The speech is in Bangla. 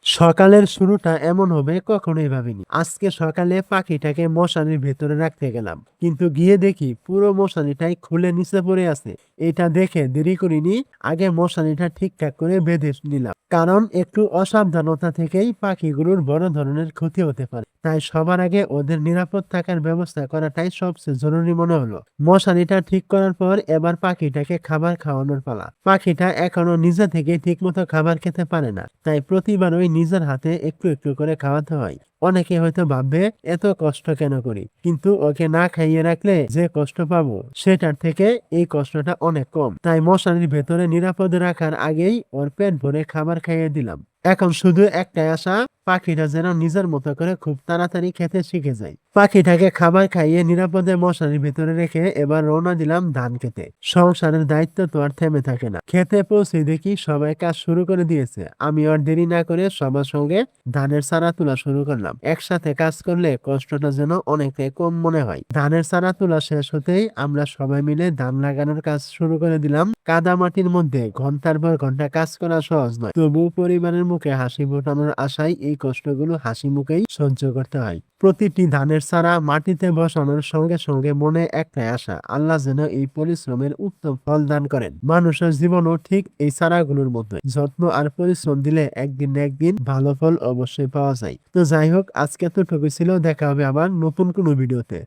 সকালের শুরুটা এমন হবে কখনোই ভাবিনি। আজকে সকালে পাখিটাকে মশারির ভেতরে রাখতে গেলাম। কিন্তু গিয়ে দেখি পুরো মশারিটাই খুলে নিচে পড়ে আছে। এটা দেখে দেরি করিনি, আগে মশারিটা ঠিকঠাক করে বেঁধে নিলাম। কারণ একটু অসাবধানতা থেকেই পাখিগুলোর বড় ধরনের ক্ষতি হতে পারে। তাই সবার আগে ওদের নিরাপদ থাকার ব্যবস্থা করাটাই সবচেয়ে জরুরি মনে হলো। মশারিটা ঠিক করার পর এবার পাখিটাকে খাবার খাওয়ানোর পালা। পাখিটা এখনো নিজে থেকে ঠিকমতো খাবার খেতে পারে না, তাই প্রতিবার ওই নিজের হাতে একটু একটু করে খাওয়াতে হয়। অনেকে হয়তো ভাববে এত কষ্ট কেন করি, কিন্তু ওকে না খাইয়ে রাখলে যে কষ্ট পাবো সেটার থেকে এই কষ্টটা অনেক কম। তাই মশারির ভেতরে নিরাপদে রাখার আগেই ওর পেট ভরে খাবার খাইয়ে দিলাম। এখন শুধু একটাই আশা, পাখিটা যেন নিজের মতো করে খুব তাড়াতাড়ি খেতে শিখে যায়। পাখিটাকে খাবার খাইয়ে নিরাপদে মশারির ভেতরে রেখে এবার রওনা দিলাম ধান খেতে। সংসারের দায়িত্ব তো আর থেমে থাকে না। খেতে পৌঁছে দেখি সবাই কাজ শুরু করে দিয়েছে। আমি আর দেরি না করে সবার সঙ্গে ধানের চারা তোলা শুরু করলাম। একসাথে কাজ করলে কষ্টটা যেন অনেকটাই কম মনে হয়। ধানের চারা তোলা শেষ হতেই আমরা সবাই মিলে ধান লাগানোর কাজ শুরু করে দিলাম। কাদা মাটির মধ্যে ঘন্টার পর ঘন্টা কাজ করা সহজ নয়, তবু পরিবারের মুখে হাসি ফোটানোর আশায় এই কষ্টগুলো হাসি মুখেই সহ্য করতে হয়। প্রতিটি ধানের চারা মাটিতে বসানোর সঙ্গে সঙ্গে মনে একটাই আশা, আল্লাহ যেন এই পরিশ্রমের উত্তম ফল দান করেন। মানুষের জীবনও ঠিক এই চারাগুলোর মতো, যত্ন আর পরিশ্রম দিলে একদিন না একদিন ভালো ফল অবশ্যই পাওয়া যায়। তো যাই হোক, আজকে এতটুকু ছিল। দেখা হবে আবার নতুন কোনো ভিডিওতে।